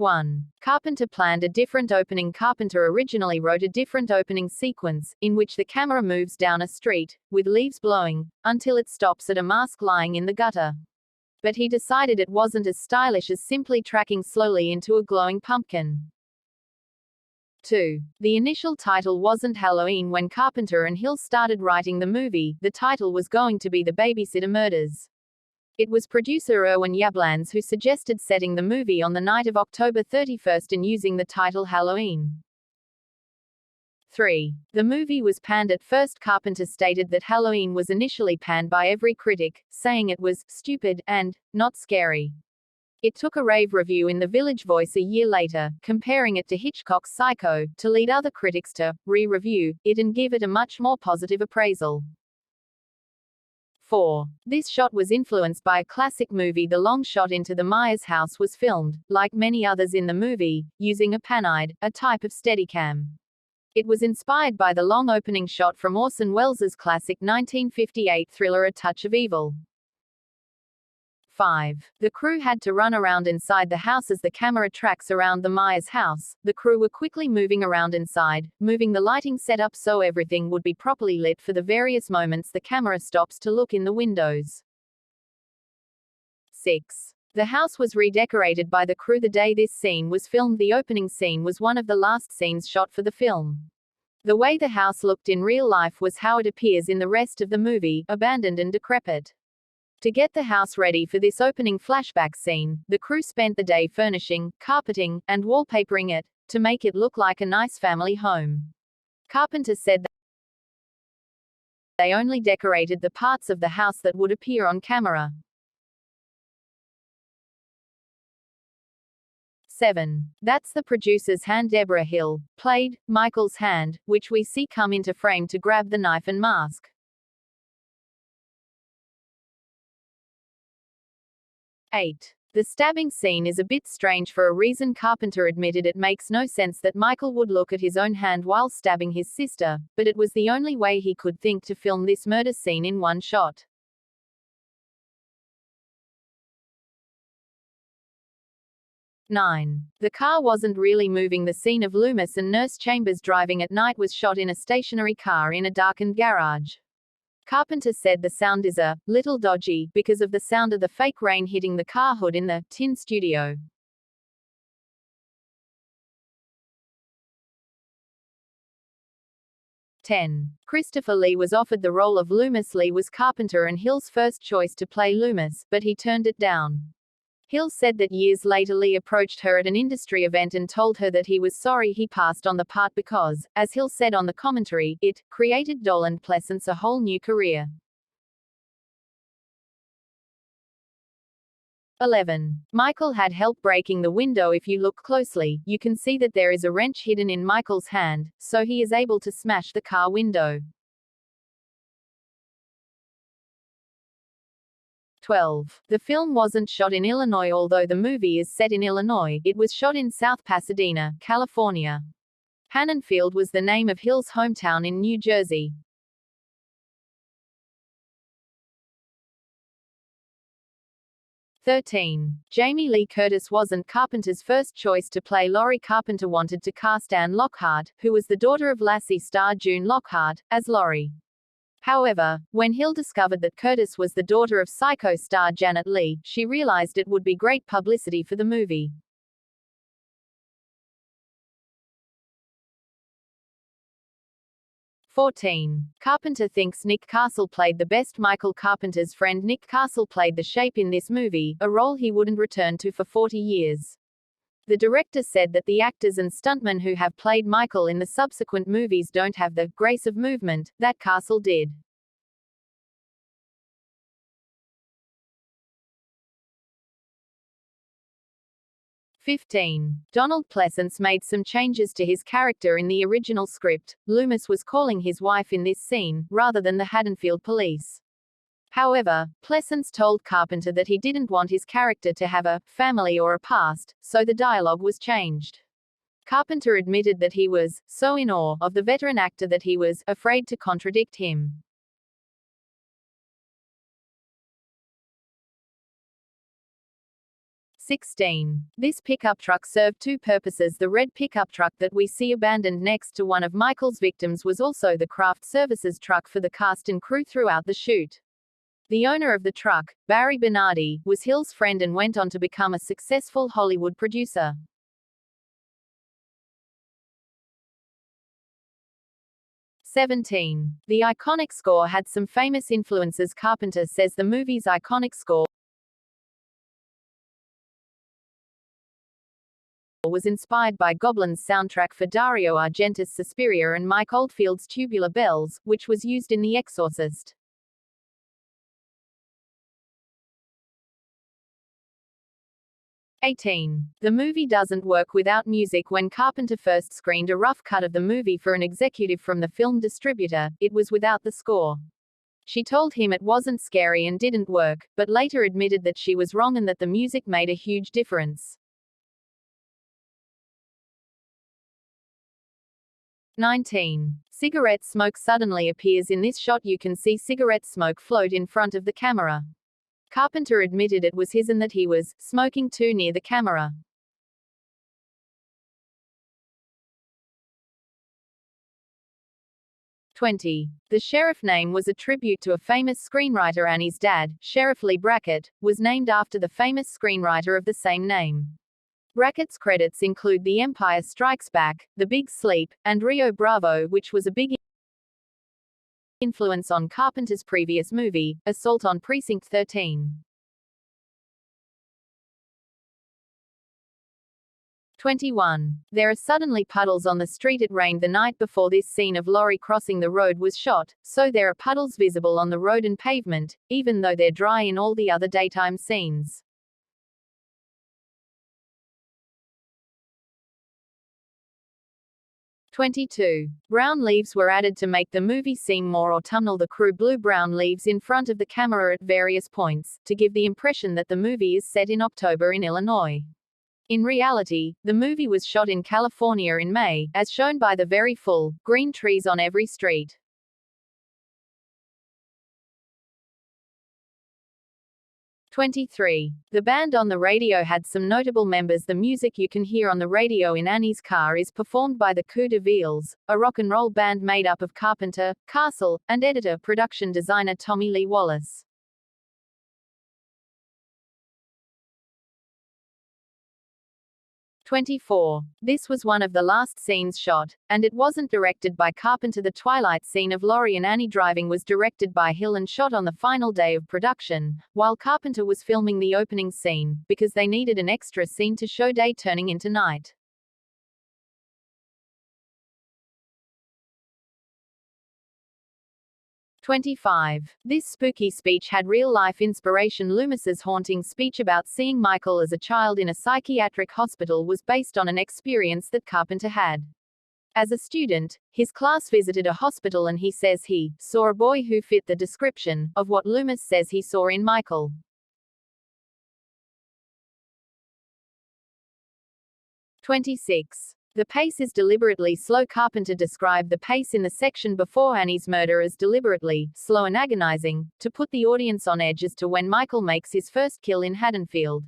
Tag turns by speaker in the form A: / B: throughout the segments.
A: 1. Carpenter planned a different opening. Carpenter originally wrote a different opening sequence, in which the camera moves down a street, with leaves blowing, until it stops at a mask lying in the gutter. But he decided it wasn't as stylish as simply tracking slowly into a glowing pumpkin. 2. The initial title wasn't Halloween. When Carpenter and Hill started writing the movie, the title was going to be The Babysitter Murders. It was producer Irwin Yablans who suggested setting the movie on the night of October 31st and using the title Halloween. 3. The movie was panned at first. Carpenter stated that Halloween was initially panned by every critic, saying it was stupid and not scary. It took a rave review in the Village Voice a year later, comparing it to Hitchcock's Psycho, to lead other critics to re-review it and give it a much more positive appraisal. 4. This shot was influenced by a classic movie. The long shot into the Myers house was filmed, like many others in the movie, using a panide, a type of Steadicam. It was inspired by the long opening shot from Orson Welles' classic 1958 thriller A Touch of Evil. 5. The crew had to run around inside the house as the camera tracks around the Myers house. The crew were quickly moving around inside, moving the lighting setup so everything would be properly lit for the various moments the camera stops to look in the windows. 6. The house was redecorated by the crew the day this scene was filmed. The opening scene was one of the last scenes shot for the film. The way the house looked in real life was how it appears in the rest of the movie, abandoned and decrepit. To get the house ready for this opening flashback scene, the crew spent the day furnishing, carpeting, and wallpapering it, to make it look like a nice family home. Carpenter said that they only decorated the parts of the house that would appear on camera. 7. That's the producer's hand. Deborah Hill played Michael's hand, which we see come into frame to grab the knife and mask. 8. The stabbing scene is a bit strange for a reason. Carpenter admitted it makes no sense that Michael would look at his own hand while stabbing his sister, but it was the only way he could think to film this murder scene in one shot. 9. The car wasn't really moving. The scene of Loomis and Nurse Chambers driving at night was shot in a stationary car in a darkened garage. Carpenter said the sound is a little dodgy because of the sound of the fake rain hitting the car hood in the tin studio. 10. Christopher Lee was offered the role of Loomis. Lee was Carpenter and Hill's first choice to play Loomis, but he turned it down. Hill said that years later Lee approached her at an industry event and told her that he was sorry he passed on the part because, as Hill said on the commentary, it created Dolan Pleasance a whole new career. 11. Michael had help breaking the window. If you look closely, you can see that there is a wrench hidden in Michael's hand, so he is able to smash the car window. 12. The film wasn't shot in Illinois. Although the movie is set in Illinois, it was shot in South Pasadena, California. Hannonfield was the name of Hill's hometown in New Jersey. 13. Jamie Lee Curtis wasn't Carpenter's first choice to play Laurie. Carpenter wanted to cast Anne Lockhart, who was the daughter of Lassie star June Lockhart, as Laurie. However, when Hill discovered that Curtis was the daughter of Psycho star Janet Leigh, she realized it would be great publicity for the movie. 14. Carpenter thinks Nick Castle played the best. Michael Carpenter's friend Nick Castle played the Shape in this movie, a role he wouldn't return to for 40 years. The director said that the actors and stuntmen who have played Michael in the subsequent movies don't have the grace of movement that Castle did. 15. Donald Pleasence made some changes to his character in the original script. Loomis was calling his wife in this scene, rather than the Haddonfield police. However, Pleasence told Carpenter that he didn't want his character to have a family or a past, so the dialogue was changed. Carpenter admitted that he was so in awe of the veteran actor that he was afraid to contradict him. 16. This pickup truck served two purposes. The red pickup truck that we see abandoned next to one of Michael's victims was also the craft services truck for the cast and crew throughout the shoot. The owner of the truck, Barry Bernardi, was Hill's friend and went on to become a successful Hollywood producer. (17) The iconic score had some famous influences. Carpenter says the movie's iconic score was inspired by Goblin's soundtrack for Dario Argento's Suspiria and Mike Oldfield's Tubular Bells, which was used in The Exorcist. (18) The movie doesn't work without music. When Carpenter first screened a rough cut of the movie for an executive from the film distributor, it was without the score. She told him it wasn't scary and didn't work, but later admitted that she was wrong and that the music made a huge difference. 19. Cigarette smoke suddenly appears in this shot. You can see cigarette smoke float in front of the camera. Carpenter admitted it was his and that he was smoking too near the camera. 20. The sheriff name was a tribute to a famous screenwriter. Annie's dad, Sheriff Lee Brackett, was named after the famous screenwriter of the same name. Brackett's credits include The Empire Strikes Back, The Big Sleep, and Rio Bravo, which was a big influence on Carpenter's previous movie, Assault on Precinct 13. 21. There are suddenly puddles on the street. It rained the night before this scene of Laurie crossing the road was shot, so there are puddles visible on the road and pavement, even though they're dry in all the other daytime scenes. 22. Brown leaves were added to make the movie seem more autumnal. The crew blew brown leaves in front of the camera at various points, to give the impression that the movie is set in October in Illinois. In reality, the movie was shot in California in May, as shown by the very full, green trees on every street. 23. The band on the radio had some notable members. The music you can hear on the radio in Annie's car is performed by the Coup de Vils, a rock and roll band made up of Carpenter, Castle, and editor-production designer Tommy Lee Wallace. 24. This was one of the last scenes shot, and it wasn't directed by Carpenter. The twilight scene of Laurie and Annie driving was directed by Hill and shot on the final day of production, while Carpenter was filming the opening scene, because they needed an extra scene to show day turning into night. 25. This spooky speech had real-life inspiration. Loomis's haunting speech about seeing Michael as a child in a psychiatric hospital was based on an experience that Carpenter had. As a student, his class visited a hospital and he says he saw a boy who fit the description of what Loomis says he saw in Michael. 26. The pace is deliberately slow. Carpenter described the pace in the section before Annie's murder as deliberately slow and agonizing, to put the audience on edge as to when Michael makes his first kill in Haddonfield.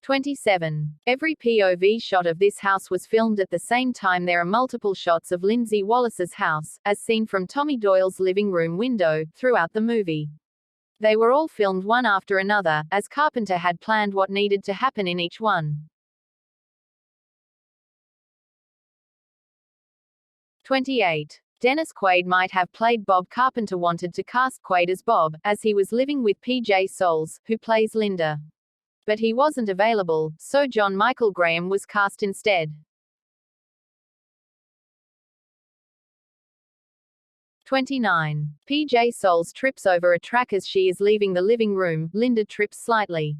A: 27. Every POV shot of this house was filmed at the same time. There are multiple shots of Lindsay Wallace's house, as seen from Tommy Doyle's living room window, throughout the movie. They were all filmed one after another, as Carpenter had planned what needed to happen in each one. 28. Dennis Quaid might have played Bob. Carpenter wanted to cast Quaid as Bob, as he was living with PJ Soles, who plays Linda. But he wasn't available, so John Michael Graham was cast instead. 29. PJ Soles trips over a track as she is leaving the living room. Linda trips slightly.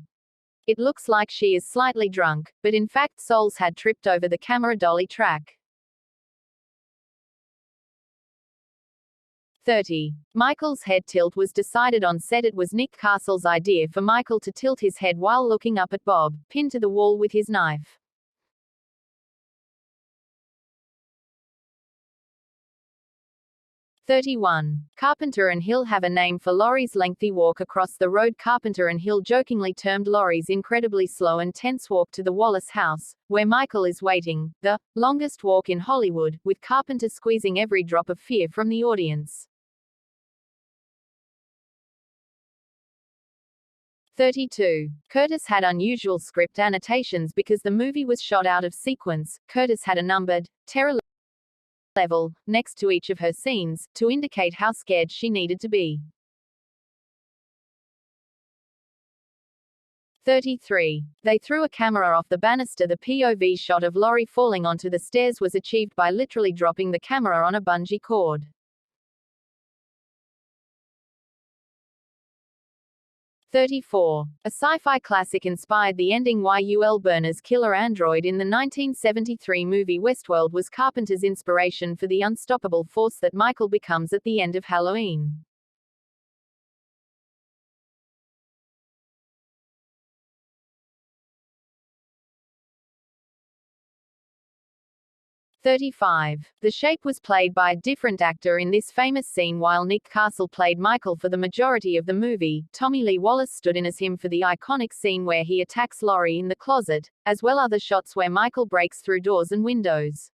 A: It looks like she is slightly drunk, but in fact Soles had tripped over the camera dolly track. 30. Michael's head tilt was decided on set. It was Nick Castle's idea for Michael to tilt his head while looking up at Bob, pinned to the wall with his knife. 31. Carpenter and Hill have a name for Laurie's lengthy walk across the road. Carpenter and Hill jokingly termed Laurie's incredibly slow and tense walk to the Wallace house, where Michael is waiting, the longest walk in Hollywood, with Carpenter squeezing every drop of fear from the audience. 32. Curtis had unusual script annotations because the movie was shot out of sequence. Curtis had a numbered terror level next to each of her scenes to indicate how scared she needed to be. 33. They threw a camera off the banister. The POV shot of Laurie falling onto the stairs was achieved by literally dropping the camera on a bungee cord. 34. A sci-fi classic inspired the ending. Yul Brynner's killer android in the 1973 movie Westworld was Carpenter's inspiration for the unstoppable force that Michael becomes at the end of Halloween. 35. The Shape was played by a different actor in this famous scene. While Nick Castle played Michael for the majority of the movie, Tommy Lee Wallace stood in as him for the iconic scene where he attacks Laurie in the closet, as well other shots where Michael breaks through doors and windows.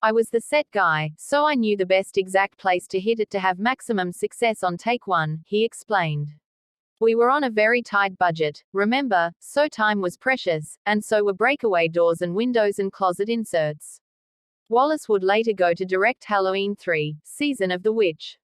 A: I was the set guy, so I knew the best exact place to hit it to have maximum success on take one, he explained. We were on a very tight budget, remember, so time was precious, and so were breakaway doors and windows and closet inserts. Wallace would later go to direct Halloween 3, Season of the Witch.